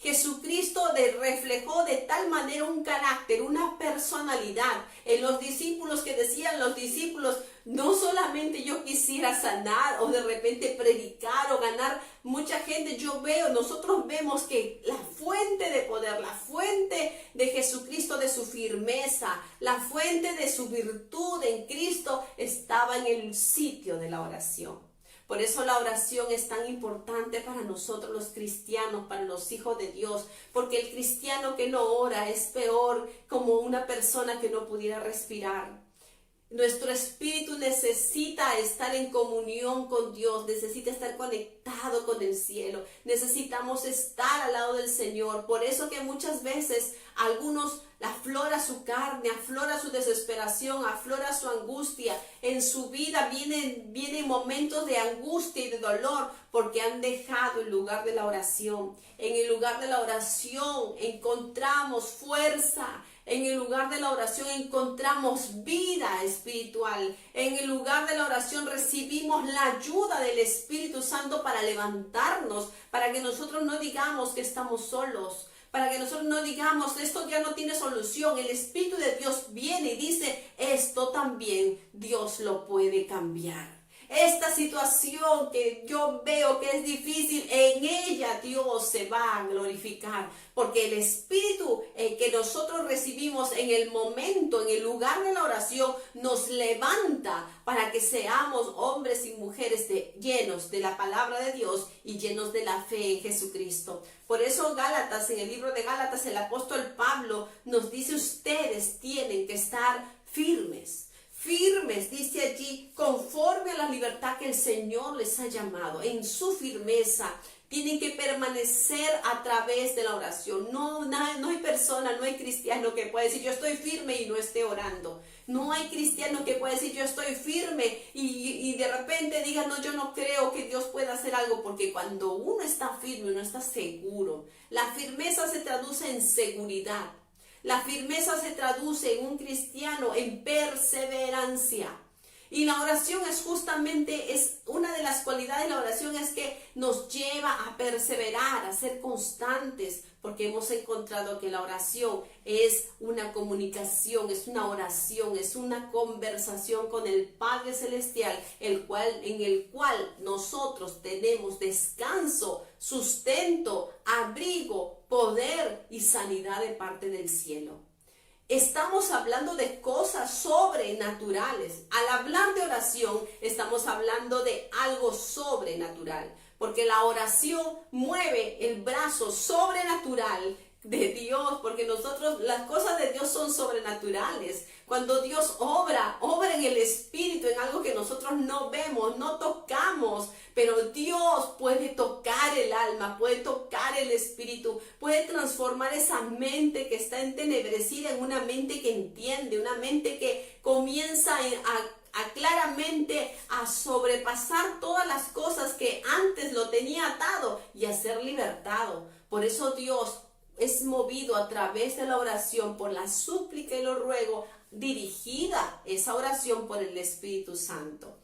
Jesucristo reflejó de tal manera un carácter, una personalidad en los discípulos, que decían los discípulos: no solamente yo quisiera sanar o de repente predicar o ganar mucha gente. Nosotros vemos que la fuente de poder, la fuente de Jesucristo, de su firmeza, la fuente de su virtud en Cristo estaba en el sitio de la oración. Por eso la oración es tan importante para nosotros los cristianos, para los hijos de Dios, porque el cristiano que no ora es peor como una persona que no pudiera respirar. Nuestro espíritu necesita estar en comunión con Dios, necesita estar conectado con el cielo, necesitamos estar al lado del Señor. Por eso que muchas veces algunos aflora su carne, aflora su desesperación, aflora su angustia. En su vida vienen momentos de angustia y de dolor porque han dejado el lugar de la oración. En el lugar de la oración encontramos fuerza. En el lugar de la oración encontramos vida espiritual. En el lugar de la oración recibimos la ayuda del Espíritu Santo para levantarnos, para que nosotros no digamos que estamos solos, para que nosotros no digamos: esto ya no tiene solución. El Espíritu de Dios viene y dice: esto también Dios lo puede cambiar. Esta situación que yo veo que es difícil, en ella Dios se va a glorificar, porque el Espíritu que nosotros recibimos en el momento, en el lugar de la oración, nos levanta para que seamos hombres y mujeres llenos de la palabra de Dios y llenos de la fe en Jesucristo. Por eso Gálatas, en el libro de Gálatas, el apóstol Pablo nos dice: ustedes tienen que estar firmes. Firmes, dice allí, conforme a la libertad que el Señor les ha llamado. En su firmeza tienen que permanecer a través de la oración. No hay persona, no hay cristiano que pueda decir: yo estoy firme y no esté orando. No hay cristiano que pueda decir: yo estoy firme y de repente diga: no, yo no creo que Dios pueda hacer algo. Porque cuando uno está firme, uno está seguro. La firmeza se traduce en seguridad. La firmeza se traduce en un cristiano en perseverancia. Y la oración es una de las cualidades de la oración, es que nos lleva a perseverar, a ser constantes, porque hemos encontrado que la oración es una comunicación, es una oración, es una conversación con el Padre Celestial, en el cual nosotros tenemos descanso, sustento, abrigo, poder y sanidad de parte del cielo. Estamos hablando de cosas sobrenaturales. Al hablar de oración, estamos hablando de algo sobrenatural, porque la oración mueve el brazo sobrenatural de Dios, porque las cosas de Dios son sobrenaturales. Cuando Dios obra en el Espíritu, en algo que nosotros no vemos, no tocamos, pero Dios puede tocar el alma, puede tocar el espíritu, puede transformar esa mente que está entenebrecida en una mente que entiende, una mente que comienza a claramente a sobrepasar todas las cosas que antes lo tenía atado y a ser libertado. Por eso Dios es movido a través de la oración, por la súplica y lo ruego, dirigida esa oración por el Espíritu Santo.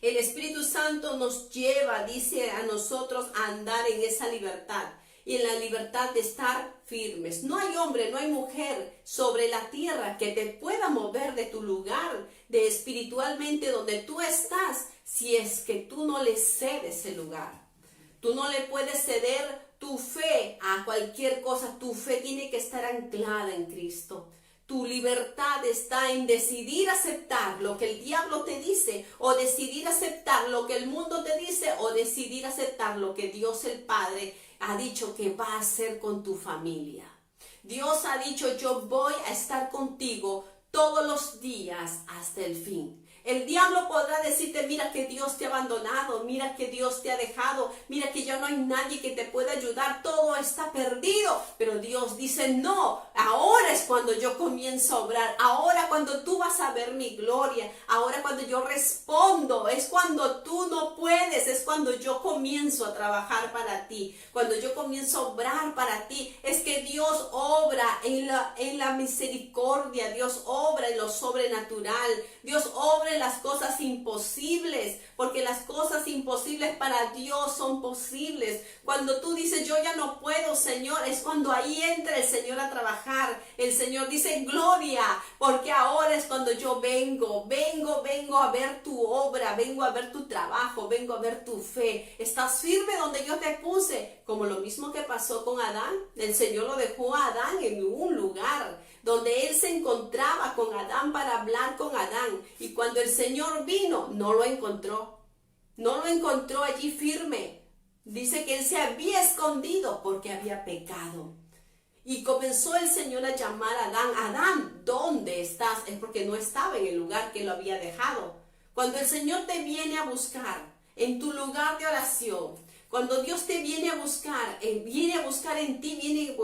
El Espíritu Santo nos lleva, dice a nosotros, a andar en esa libertad y en la libertad de estar firmes. No hay hombre, no hay mujer sobre la tierra que te pueda mover de tu lugar, de espiritualmente donde tú estás, si es que tú no le cedes el lugar. Tú no le puedes ceder tu fe a cualquier cosa. Tu fe tiene que estar anclada en Cristo. Tu libertad está en decidir aceptar lo que el diablo te dice, o decidir aceptar lo que el mundo te dice, o decidir aceptar lo que Dios el Padre ha dicho que va a hacer con tu familia. Dios ha dicho: yo voy a estar contigo todos los días hasta el fin. El diablo podrá decirte: mira que Dios te ha abandonado, mira que Dios te ha dejado, mira que ya no hay nadie que te pueda ayudar, todo está perdido. Pero Dios dice: no, ahora es cuando yo comienzo a obrar, ahora cuando tú vas a ver mi gloria, ahora cuando yo respondo, es cuando tú no puedes, es cuando yo comienzo a trabajar para ti, cuando yo comienzo a obrar para ti. Es que Dios obra en la misericordia, Dios obra en lo sobrenatural, Dios obra sobre las cosas imposibles, porque las cosas imposibles para Dios son posibles. Cuando tú dices, yo ya no puedo, Señor, es cuando ahí entra el Señor a trabajar. El Señor dice, gloria, porque ahora es cuando yo vengo a ver tu obra, vengo a ver tu trabajo, vengo a ver tu fe. ¿Estás firme donde yo te puse? Como lo mismo que pasó con Adán. El Señor lo dejó a Adán en un lugar donde él se encontraba con Adán para hablar con Adán. Y cuando el Señor vino, no lo encontró. No lo encontró allí firme. Dice que él se había escondido porque había pecado. Y comenzó el Señor a llamar a Adán. Adán, ¿dónde estás? Es porque no estaba en el lugar que lo había dejado. Cuando el Señor te viene a buscar en tu lugar de oración, cuando Dios te viene a buscar en ti,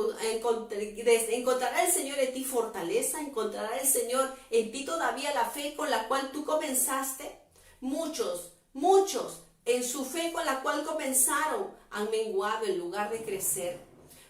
encontrará el Señor en ti fortaleza, encontrará el Señor en ti todavía la fe con la cual tú comenzaste. Muchos en su fe con la cual comenzaron han menguado en lugar de crecer.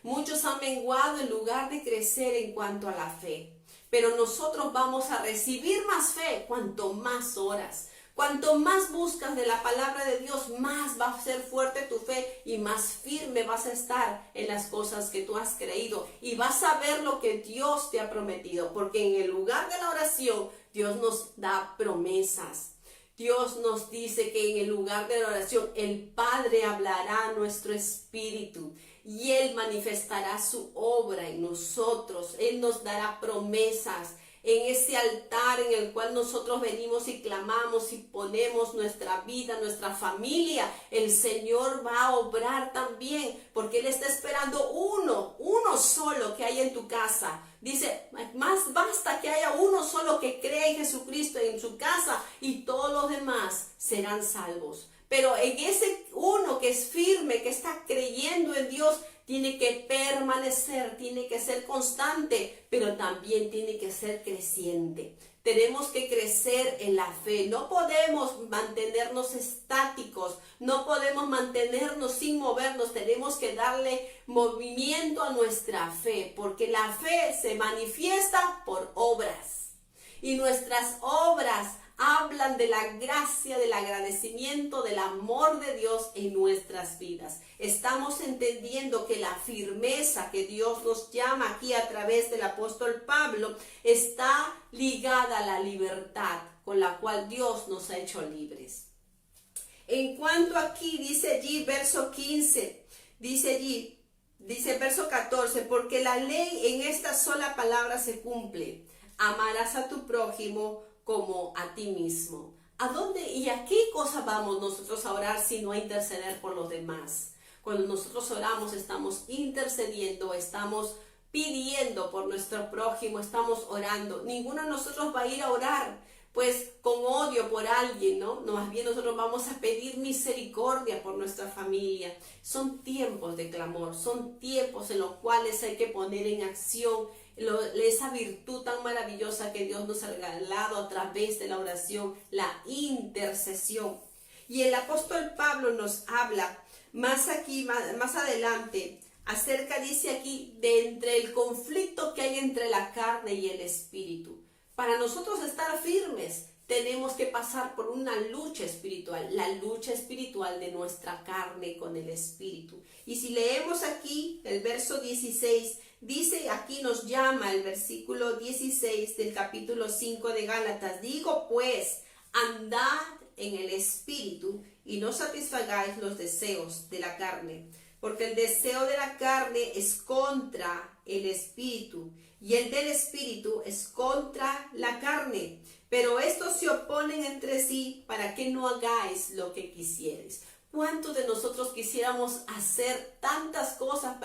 Muchos han menguado en lugar de crecer en cuanto a la fe. Pero nosotros vamos a recibir más fe cuanto más oras. Cuanto más buscas de la palabra de Dios, más va a ser fuerte tu fe y más firme vas a estar en las cosas que tú has creído. Y vas a ver lo que Dios te ha prometido. Porque en el lugar de la oración, Dios nos da promesas. Dios nos dice que en el lugar de la oración, el Padre hablará a nuestro espíritu. Y Él manifestará su obra en nosotros. Él nos dará promesas en ese altar en el cual nosotros venimos y clamamos y ponemos nuestra vida, nuestra familia. El Señor va a obrar también, porque Él está esperando uno solo que haya en tu casa. Dice, más basta que haya uno solo que crea en Jesucristo en su casa y todos los demás serán salvos. Pero en ese uno que es firme, que está creyendo en Dios, tiene que permanecer, tiene que ser constante, pero también tiene que ser creciente. Tenemos que crecer en la fe. No podemos mantenernos estáticos, no podemos mantenernos sin movernos. Tenemos que darle movimiento a nuestra fe, porque la fe se manifiesta por obras. Y nuestras obras hablan de la gracia, del agradecimiento, del amor de Dios en nuestras vidas. Estamos entendiendo que la firmeza que Dios nos llama aquí a través del apóstol Pablo está ligada a la libertad con la cual Dios nos ha hecho libres. En cuanto aquí, dice allí, verso 15, dice verso 14, porque la ley en esta sola palabra se cumple: amarás a tu prójimo como a ti mismo. ¿A dónde y a qué cosa vamos nosotros a orar sino a interceder por los demás? Cuando nosotros oramos, estamos intercediendo, estamos pidiendo por nuestro prójimo, estamos orando. Ninguno de nosotros va a ir a orar pues con odio por alguien, ¿no? No, más bien nosotros vamos a pedir misericordia por nuestra familia. Son tiempos de clamor, son tiempos en los cuales hay que poner en acción esa virtud tan maravillosa que Dios nos ha regalado a través de la oración, la intercesión. Y el apóstol Pablo nos habla más adelante acerca, dice aquí, de entre el conflicto que hay entre la carne y el espíritu. Para nosotros estar firmes, tenemos que pasar por una lucha espiritual, la lucha espiritual de nuestra carne con el espíritu. Y si leemos aquí el verso 16, dice, aquí nos llama el versículo 16 del capítulo 5 de Gálatas: digo pues, andad en el espíritu y no satisfagáis los deseos de la carne, porque el deseo de la carne es contra el espíritu y el del espíritu es contra la carne, pero estos se oponen entre sí para que no hagáis lo que quisierais. ¿Cuántos de nosotros quisiéramos hacer tantas cosas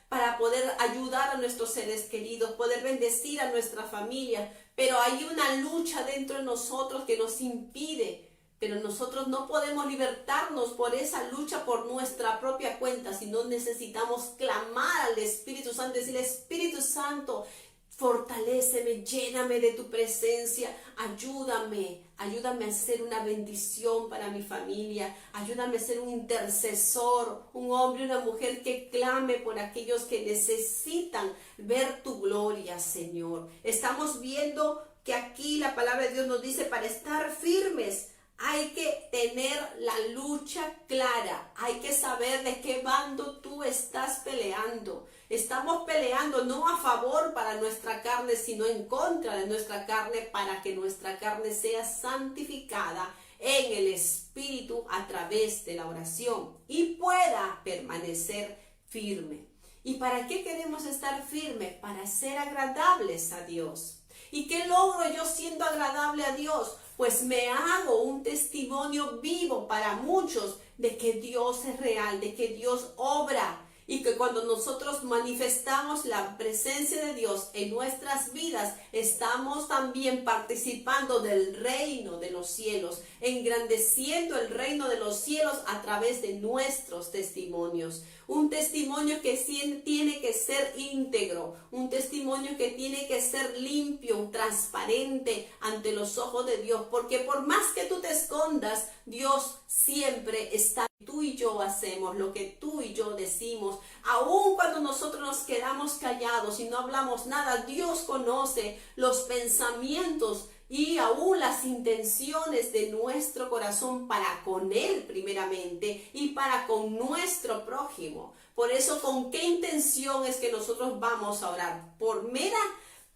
para poder ayudar a nuestros seres queridos, poder bendecir a nuestra familia? Pero hay una lucha dentro de nosotros que nos impide. Pero nosotros no podemos libertarnos por esa lucha por nuestra propia cuenta, sino necesitamos clamar al Espíritu Santo, decir: Espíritu Santo, fortaléceme, lléname de tu presencia, ayúdame a ser una bendición para mi familia, ayúdame a ser un intercesor, un hombre, una mujer que clame por aquellos que necesitan ver tu gloria, Señor. Estamos viendo que aquí la palabra de Dios nos dice, para estar firmes hay que tener la lucha clara, hay que saber de qué bando tú estás peleando. Estamos peleando no a favor para nuestra carne, sino en contra de nuestra carne, para que nuestra carne sea santificada en el Espíritu a través de la oración y pueda permanecer firme. ¿Y para qué queremos estar firmes? Para ser agradables a Dios. ¿Y qué logro yo siendo agradable a Dios? Pues me hago un testimonio vivo para muchos de que Dios es real, de que Dios obra. Y que cuando nosotros manifestamos la presencia de Dios en nuestras vidas, estamos también participando del reino de los cielos, engrandeciendo el reino de los cielos a través de nuestros testimonios. Un testimonio que tiene que ser íntegro, un testimonio que tiene que ser limpio, transparente ante los ojos de Dios, porque por más que tú te escondas, Dios siempre está. Tú y yo hacemos lo que tú y yo decimos, aun cuando nosotros nos quedamos callados y no hablamos nada, Dios conoce los pensamientos y aún las intenciones de nuestro corazón para con Él primeramente y para con nuestro prójimo. Por eso, ¿con qué intención es que nosotros vamos a orar? ¿Por mera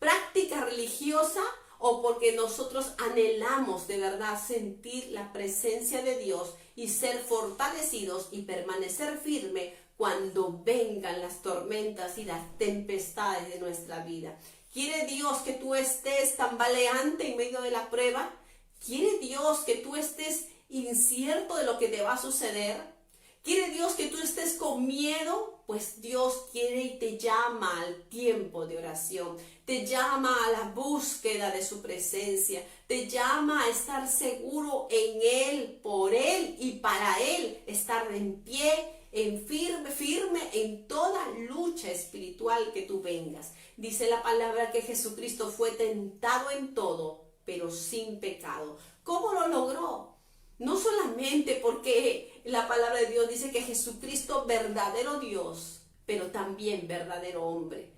práctica religiosa o porque nosotros anhelamos de verdad sentir la presencia de Dios y ser fortalecidos y permanecer firme cuando vengan las tormentas y las tempestades de nuestra vida? ¿Quiere Dios que tú estés tambaleante en medio de la prueba? ¿Quiere Dios que tú estés incierto de lo que te va a suceder? ¿Quiere Dios que tú estés con miedo? Pues Dios quiere y te llama al tiempo de oración, te llama a la búsqueda de su presencia, te llama a estar seguro en Él, por Él y para Él, estar en pie, firme en toda lucha espiritual que tú vengas. Dice la palabra que Jesucristo fue tentado en todo, pero sin pecado. ¿Cómo lo logró? No solamente porque la palabra de Dios dice que Jesucristo, verdadero Dios, pero también verdadero hombre.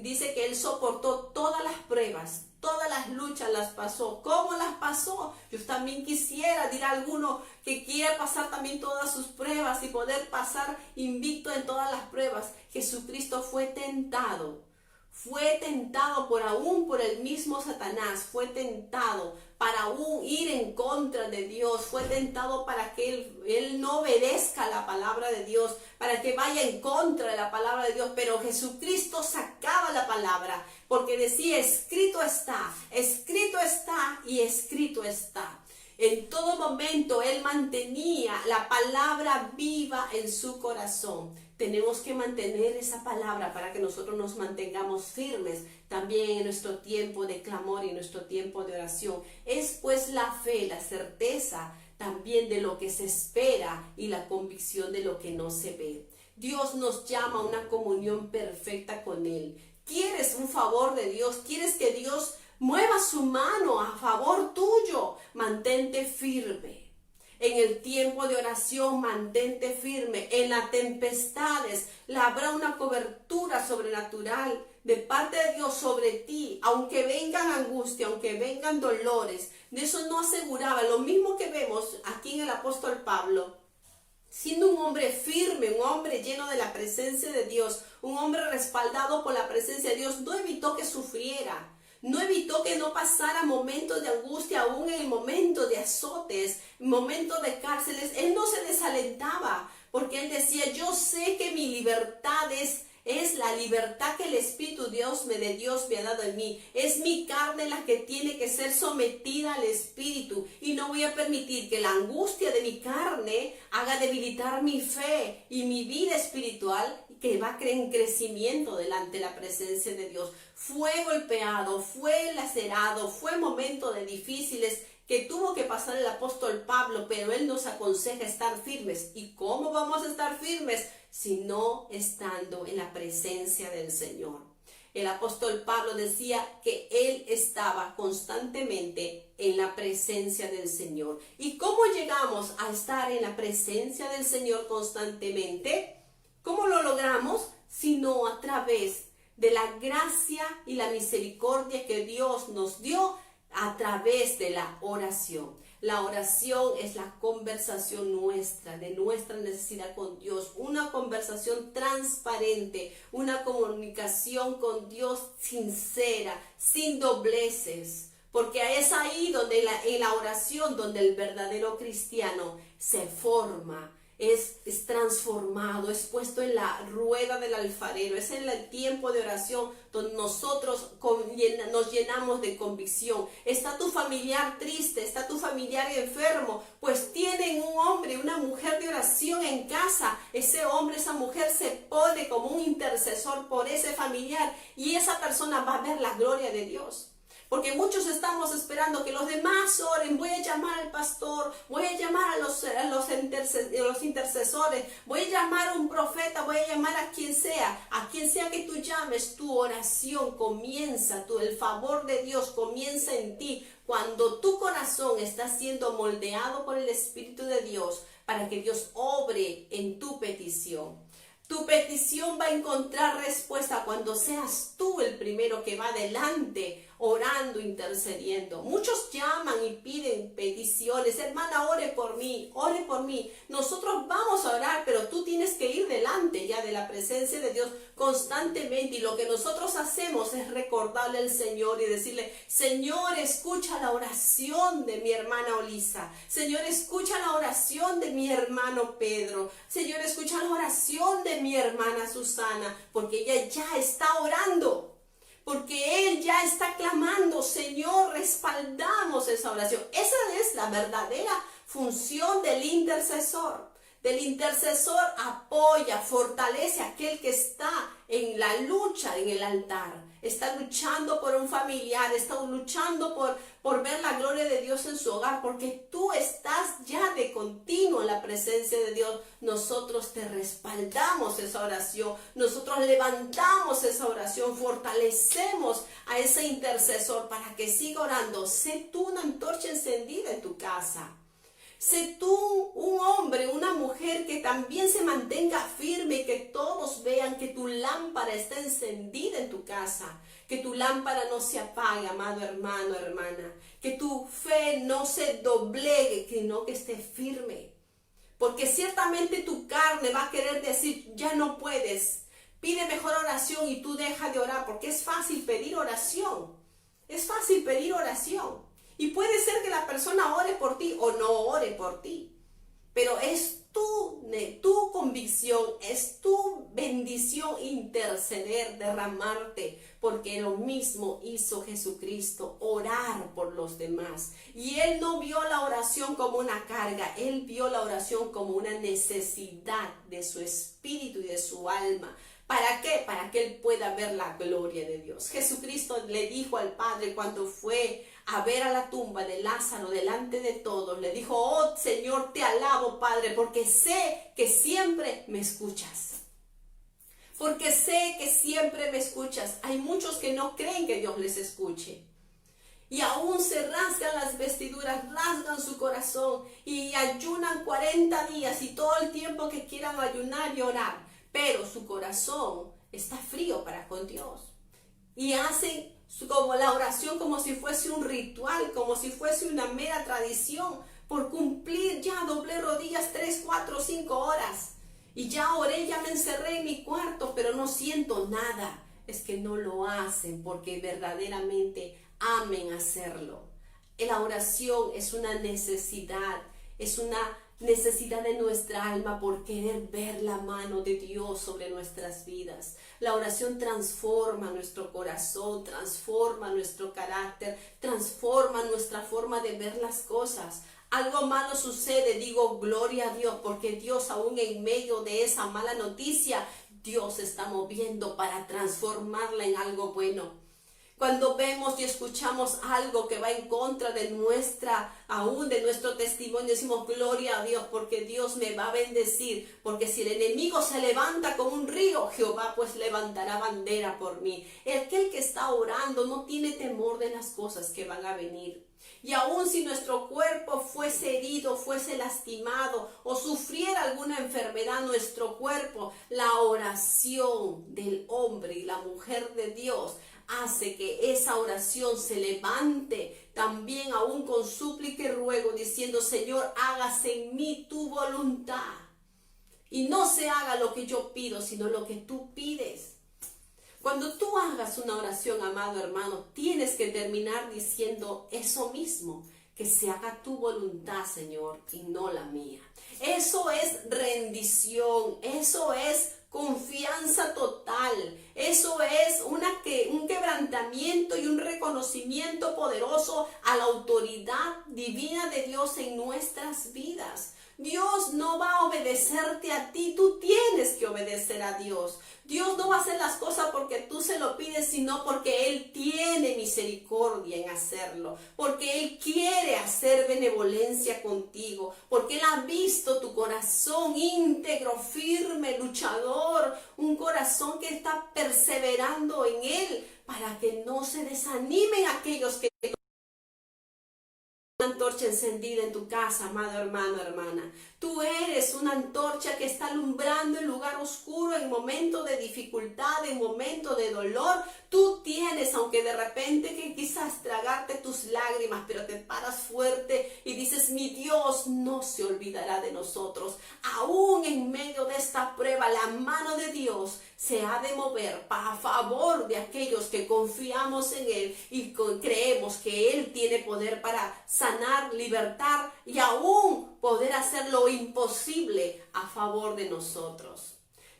Dice que Él soportó todas las pruebas, todas las luchas las pasó. ¿Cómo las pasó? Yo también quisiera, dirá alguno, que quiera pasar también todas sus pruebas y poder pasar invicto en todas las pruebas. Jesucristo fue tentado por el mismo Satanás, fue tentado para aún ir en contra de Dios, fue tentado para que él no obedezca la palabra de Dios, para que vaya en contra de la palabra de Dios, pero Jesucristo sacaba la palabra, porque decía, escrito está y escrito está. En todo momento Él mantenía la palabra viva en su corazón. Tenemos que mantener esa palabra para que nosotros nos mantengamos firmes también en nuestro tiempo de clamor y en nuestro tiempo de oración. Es pues la fe, la certeza también de lo que se espera y la convicción de lo que no se ve. Dios nos llama a una comunión perfecta con Él. ¿Quieres un favor de Dios? ¿Quieres que Dios mueva su mano a favor tuyo? Mantente firme. En el tiempo de oración, mantente firme. En las tempestades, habrá una cobertura sobrenatural de parte de Dios sobre ti. Aunque vengan angustia, aunque vengan dolores, de eso no aseguraba. Lo mismo que vemos aquí en el apóstol Pablo. Siendo un hombre firme, un hombre lleno de la presencia de Dios, un hombre respaldado por la presencia de Dios, no evitó que sufriera. No evitó que no pasara momentos de angustia, aún en el momento de azotes, momentos de cárceles. Él no se desalentaba, porque él decía, yo sé que mi libertad es la libertad que el Espíritu de Dios me ha dado en mí. Es mi carne la que tiene que ser sometida al Espíritu. Y no voy a permitir que la angustia de mi carne haga debilitar mi fe y mi vida espiritual, que va en crecimiento delante de la presencia de Dios. Fue golpeado, fue lacerado, fue momento de difíciles que tuvo que pasar el apóstol Pablo, pero él nos aconseja estar firmes. ¿Y cómo vamos a estar firmes? Sino estando en la presencia del Señor. El apóstol Pablo decía que él estaba constantemente en la presencia del Señor. ¿Y cómo llegamos a estar en la presencia del Señor constantemente? ¿Cómo lo logramos? Sino a través de la gracia y la misericordia que Dios nos dio a través de la oración. La oración es la conversación nuestra, de nuestra necesidad con Dios, una conversación transparente, una comunicación con Dios sincera, sin dobleces, porque es ahí donde en la oración donde el verdadero cristiano se forma, es transformado, es puesto en la rueda del alfarero. Es en el tiempo de oración donde nosotros nos llenamos de convicción. Está tu familiar triste, está tu familiar enfermo, pues tienen un hombre, una mujer de oración en casa. Ese hombre, esa mujer se pone como un intercesor por ese familiar y esa persona va a ver la gloria de Dios. Porque muchos estamos esperando que los demás oren. Voy a llamar al pastor, voy a llamar a los intercesores, voy a llamar a un profeta, voy a llamar a quien sea que tú llames. Tu oración comienza, el favor de Dios comienza en ti cuando tu corazón está siendo moldeado por el Espíritu de Dios para que Dios obre en tu petición. Tu petición va a encontrar respuesta cuando seas tú el primero que va adelante, orando, intercediendo. Muchos llaman y piden peticiones. Hermana, ore por mí, ore por mí. Nosotros vamos a orar, pero tú tienes que ir delante ya de la presencia de Dios constantemente. Y lo que nosotros hacemos es recordarle al Señor y decirle: Señor, escucha la oración de mi hermana Olisa. Señor, escucha la oración de mi hermano Pedro. Señor, escucha la oración de mi hermana Susana, porque ella ya está orando. Porque él ya está clamando. Señor, respaldamos esa oración. Esa es la verdadera función del intercesor. Del intercesor apoya, fortalece a aquel que está en la lucha en el altar. Está luchando por un familiar, está luchando por ver la gloria de Dios en su hogar, porque tú estás ya de continuo en la presencia de Dios. Nosotros te respaldamos esa oración, nosotros levantamos esa oración, fortalecemos a ese intercesor para que siga orando. Sé tú una antorcha encendida en tu casa. Sé tú un hombre, una mujer que también se mantenga firme y que todos vean que tu lámpara está encendida en tu casa, que tu lámpara no se apague, amado hermano, hermana, que tu fe no se doblegue, sino que esté firme. Porque ciertamente tu carne va a querer decir: ya no puedes, pide mejor oración y tú deja de orar, porque es fácil pedir oración, es fácil pedir oración. Y puede ser que la persona ore por ti o no ore por ti, pero es tu convicción, es tu bendición interceder, derramarte, porque lo mismo hizo Jesucristo, orar por los demás. Y Él no vio la oración como una carga, Él vio la oración como una necesidad de su espíritu y de su alma. ¿Para qué? Para que Él pueda ver la gloria de Dios. Jesucristo le dijo al Padre cuando fue a ver a la tumba de Lázaro delante de todos, le dijo: oh Señor, te alabo, Padre, porque sé que siempre me escuchas. Porque sé que siempre me escuchas. Hay muchos que no creen que Dios les escuche. Y aún se rasgan las vestiduras, rasgan su corazón y ayunan 40 días y todo el tiempo que quieran ayunar y orar. Pero su corazón está frío para con Dios. Y hacen como la oración como si fuese un ritual, como si fuese una mera tradición. Por cumplir ya doblé rodillas 3, 4, 5 horas. Y ya oré, ya me encerré en mi cuarto, pero no siento nada. Es que no lo hacen porque verdaderamente amen hacerlo. La oración es una necesidad, es una necesidad de nuestra alma por querer ver la mano de Dios sobre nuestras vidas. La oración transforma nuestro corazón, transforma nuestro carácter, transforma nuestra forma de ver las cosas. Algo malo sucede, digo gloria a Dios, porque Dios aún en medio de esa mala noticia, Dios está moviendo para transformarla en algo bueno. Cuando vemos y escuchamos algo que va en contra de aún de nuestro testimonio, decimos gloria a Dios, porque Dios me va a bendecir, porque si el enemigo se levanta como un río, Jehová pues levantará bandera por mí. Aquel que está orando no tiene temor de las cosas que van a venir. Y aun si nuestro cuerpo fuese herido, fuese lastimado o sufriera alguna enfermedad, nuestro cuerpo, la oración del hombre y la mujer de Dios hace que esa oración se levante también aún con súplica y ruego, diciendo: Señor, hágase en mí tu voluntad. Y no se haga lo que yo pido, sino lo que tú pides. Cuando tú hagas una oración, amado hermano, tienes que terminar diciendo eso mismo: que se haga tu voluntad, Señor, y no la mía. Eso es rendición, eso es confianza total, eso es un quebrantamiento y un reconocimiento poderoso a la autoridad divina de Dios en nuestras vidas. Dios no va a obedecerte a ti, tú tienes que obedecer a Dios. Dios no va a hacer las cosas porque tú se lo pides, sino porque Él tiene misericordia en hacerlo, porque Él quiere hacer benevolencia contigo, porque Él ha visto tu corazón íntegro, firme, luchador, un corazón que está perseverando en Él, para que no se desanimen aquellos que antorcha encendida en tu casa, amado hermano, hermana. Tú eres una antorcha que está alumbrando el lugar oscuro en momentos de dificultad, en momentos de dolor. Tú tienes, aunque de repente que quizás tragarte tus lágrimas, pero te paras fuerte y dices: mi Dios no se olvidará de nosotros. Aún en medio de esta prueba, la mano de Dios se ha de mover a favor de aquellos que confiamos en Él y creemos que Él tiene poder para sanar, libertar y aún poder hacer lo imposible a favor de nosotros.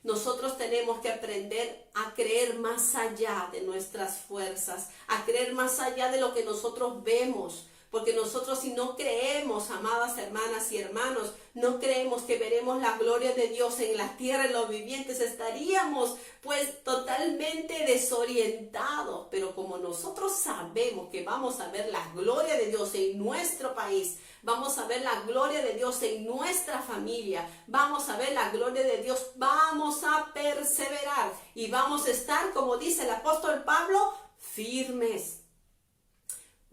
Nosotros tenemos que aprender a creer más allá de nuestras fuerzas, a creer más allá de lo que nosotros vemos. Porque nosotros, si no creemos, amadas hermanas y hermanos, no creemos que veremos la gloria de Dios en la tierra de los vivientes, estaríamos pues totalmente desorientados. Pero como nosotros sabemos que vamos a ver la gloria de Dios en nuestro país, vamos a ver la gloria de Dios en nuestra familia, vamos a ver la gloria de Dios, vamos a perseverar y vamos a estar, como dice el apóstol Pablo, firmes.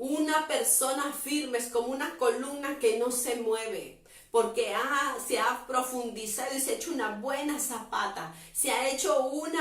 Una persona firme es como una columna que no se mueve, porque se ha profundizado y se ha hecho una buena zapata, se ha hecho un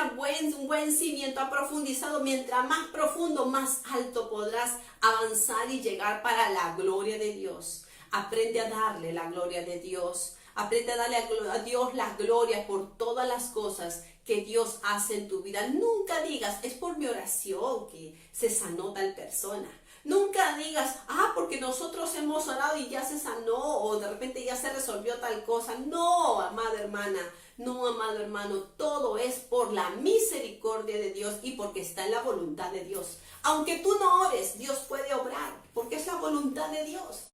buen cimiento, ha profundizado. Mientras más profundo, más alto podrás avanzar y llegar para la gloria de Dios. Aprende a darle la gloria de Dios. Aprende a darle a Dios la gloria por todas las cosas que Dios hace en tu vida. Nunca digas: es por mi oración que se sanó tal persona. Nunca digas: porque nosotros hemos orado y ya se sanó, o de repente ya se resolvió tal cosa. No, amada hermana, no, amado hermano, todo es por la misericordia de Dios y porque está en la voluntad de Dios. Aunque tú no ores, Dios puede obrar, porque es la voluntad de Dios.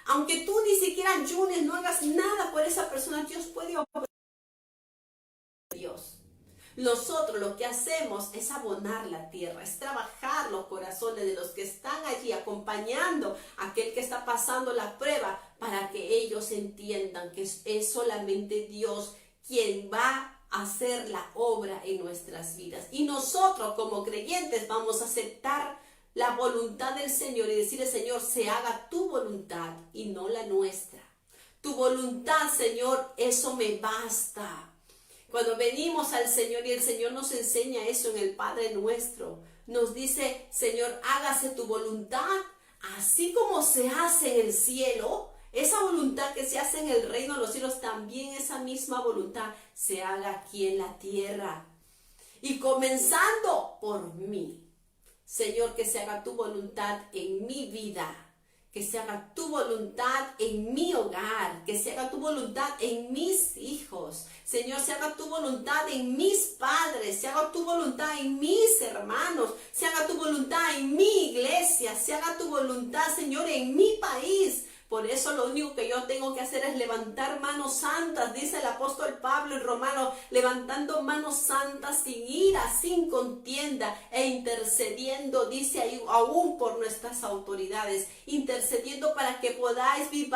Aunque tú ni siquiera ayunes, no hagas nada por esa persona, Dios puede obrar. Dios. Nosotros lo que hacemos es abonar la tierra, es trabajar los corazones de los que están allí acompañando a aquel que está pasando la prueba, para que ellos entiendan que es solamente Dios quien va a hacer la obra en nuestras vidas. Y nosotros como creyentes vamos a aceptar la voluntad del Señor y decirle: Señor, se haga tu voluntad y no la nuestra. Tu voluntad, Señor, eso me basta. Cuando venimos al Señor y el Señor nos enseña eso en el Padre Nuestro, nos dice: Señor, hágase tu voluntad, así como se hace en el cielo. Esa voluntad que se hace en el reino de los cielos, también esa misma voluntad se haga aquí en la tierra. Y comenzando por mí. Señor, que se haga tu voluntad en mi vida. Que se haga tu voluntad en mi hogar, que se haga tu voluntad en mis hijos. Señor, se haga tu voluntad en mis padres, se haga tu voluntad en mis hermanos, se haga tu voluntad en mi iglesia, se haga tu voluntad, Señor, en mi país, Por eso lo único que yo tengo que hacer es levantar manos santas, dice el apóstol Pablo en Romanos, levantando manos santas sin ira, sin contienda e intercediendo, dice ahí, aún por nuestras autoridades, intercediendo para que podáis vivir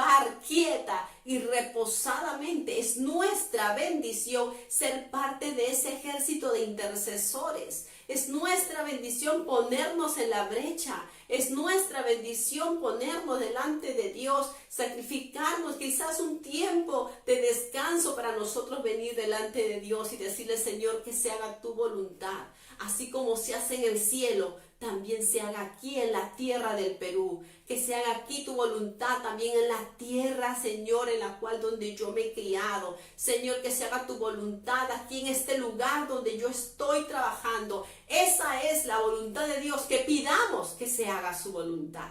quieta y reposadamente. Es nuestra bendición ser parte de ese ejército de intercesores. Es nuestra bendición ponernos en la brecha. Es nuestra bendición ponernos delante de Dios, sacrificarnos, quizás un tiempo de descanso para nosotros venir delante de Dios y decirle: Señor, que se haga tu voluntad. Así como se hace en el cielo, también se haga aquí en la tierra del Perú. Que se haga aquí tu voluntad también en la tierra, Señor, en la cual donde yo me he criado. Señor, que se haga tu voluntad aquí en este lugar donde yo estoy trabajando. Esa es la voluntad de Dios, que pidamos que se haga su voluntad.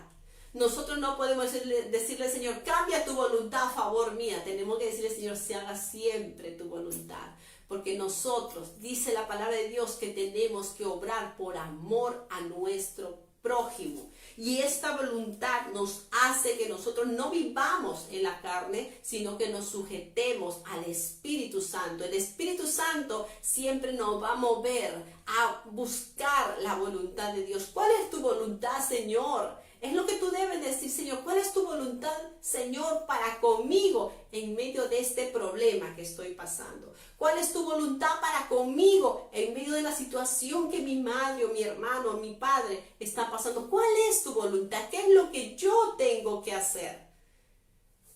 Nosotros no podemos decirle: Señor, cambia tu voluntad a favor mía. Tenemos que decirle: Señor, se haga siempre tu voluntad. Porque nosotros, dice la palabra de Dios, que tenemos que obrar por amor a nuestro prójimo. Y esta voluntad nos hace que nosotros no vivamos en la carne, sino que nos sujetemos al Espíritu Santo. El Espíritu Santo siempre nos va a mover a buscar la voluntad de Dios. ¿Cuál es tu voluntad, Señor? Es lo que tú debes decir: Señor, ¿cuál es tu voluntad, Señor, para conmigo en medio de este problema que estoy pasando? ¿Cuál es tu voluntad para conmigo en medio de la situación que mi madre o mi hermano o mi padre está pasando? ¿Cuál es tu voluntad? ¿Qué es lo que yo tengo que hacer?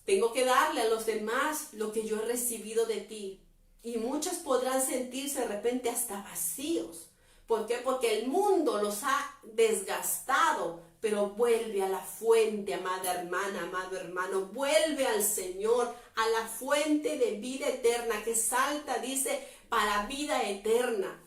Tengo que darle a los demás lo que yo he recibido de ti. Y muchos podrán sentirse de repente hasta vacíos. ¿Por qué? Porque el mundo los ha desgastado. Pero vuelve a la fuente, amada hermana, amado hermano, vuelve al Señor, a la fuente de vida eterna que salta, dice, para vida eterna.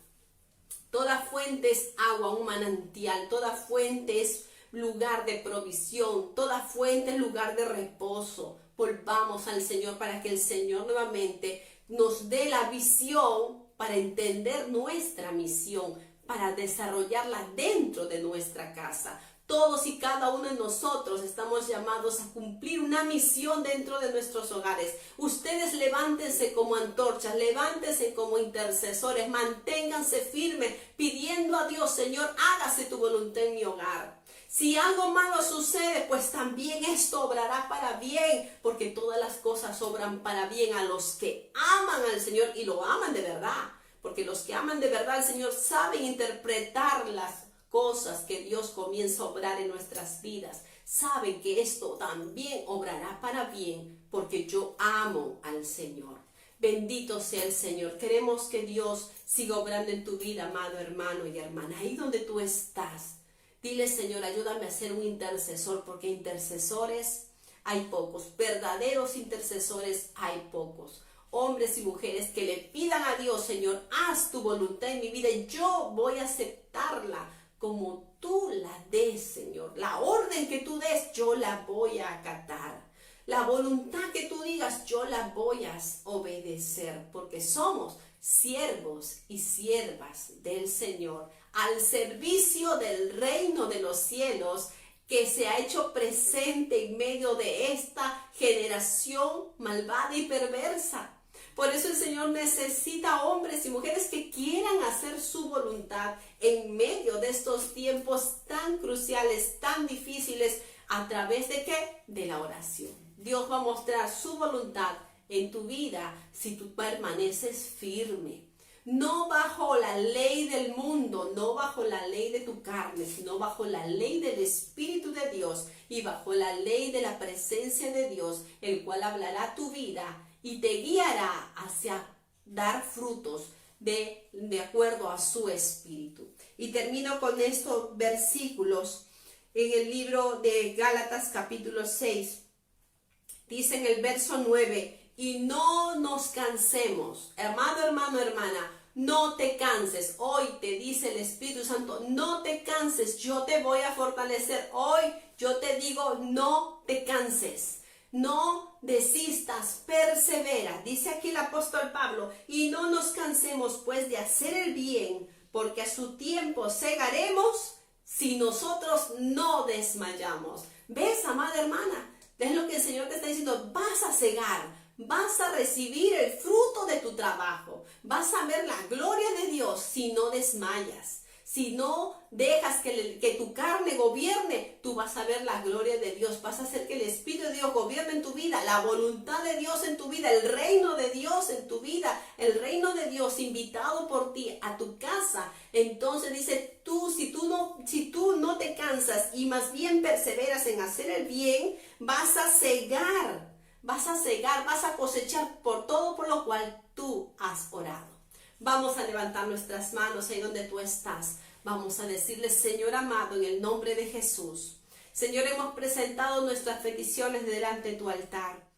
Toda fuente es agua, un manantial, toda fuente es lugar de provisión, toda fuente es lugar de reposo. Volvamos al Señor para que el Señor nuevamente nos dé la visión para entender nuestra misión, para desarrollarla dentro de nuestra casa. Todos y cada uno de nosotros estamos llamados a cumplir una misión dentro de nuestros hogares. Ustedes levántense como antorchas, levántense como intercesores, manténganse firmes pidiendo a Dios: Señor, hágase tu voluntad en mi hogar. Si algo malo sucede, pues también esto obrará para bien, porque todas las cosas obran para bien a los que aman al Señor y lo aman de verdad. Porque los que aman de verdad al Señor saben interpretar las cosas que Dios comienza a obrar en nuestras vidas. Saben que esto también obrará para bien, porque yo amo al Señor. Bendito sea el Señor. Queremos que Dios siga obrando en tu vida, amado hermano y hermana. Ahí donde tú estás, dile: Señor, ayúdame a ser un intercesor, porque intercesores hay pocos, verdaderos intercesores hay pocos. Hombres y mujeres que le pidan a Dios: Señor, haz tu voluntad en mi vida y yo voy a aceptarla como tú la des, Señor. La orden que tú des, yo la voy a acatar. La voluntad que tú digas, yo la voy a obedecer, porque somos siervos y siervas del Señor, al servicio del reino de los cielos, que se ha hecho presente en medio de esta generación malvada y perversa. Por eso el Señor necesita hombres y mujeres que quieran hacer su voluntad en medio de estos tiempos tan cruciales, tan difíciles. ¿A través de qué? De la oración. Dios va a mostrar su voluntad en tu vida si tú permaneces firme. No bajo la ley del mundo, no bajo la ley de tu carne, sino bajo la ley del Espíritu de Dios y bajo la ley de la presencia de Dios, el cual hablará tu vida y te guiará hacia dar frutos de acuerdo a su espíritu. Y termino con estos versículos en el libro de Gálatas capítulo 6. Dice en el verso 9: y no nos cansemos. Amado hermano, hermana, no te canses. Hoy te dice el Espíritu Santo: no te canses, yo te voy a fortalecer. Hoy yo te digo: no te canses. No desistas, persevera. Dice aquí el apóstol Pablo: y no nos cansemos pues de hacer el bien, porque a su tiempo segaremos si nosotros no desmayamos. ¿Ves, amada hermana? Es lo que el Señor te está diciendo, vas a cegar, vas a recibir el fruto de tu trabajo, vas a ver la gloria de Dios si no desmayas. Si no dejas que tu carne gobierne, tú vas a ver la gloria de Dios. Vas a hacer que el Espíritu de Dios gobierne en tu vida, la voluntad de Dios en tu vida, el reino de Dios en tu vida, el reino de Dios invitado por ti a tu casa. Entonces dice, si tú no te cansas y más bien perseveras en hacer el bien, vas a cegar, vas a cosechar por todo por lo cual tú has orado. Vamos a levantar nuestras manos ahí donde tú estás. Vamos a decirle, Señor amado, en el nombre de Jesús. Señor, hemos presentado nuestras peticiones delante de tu altar.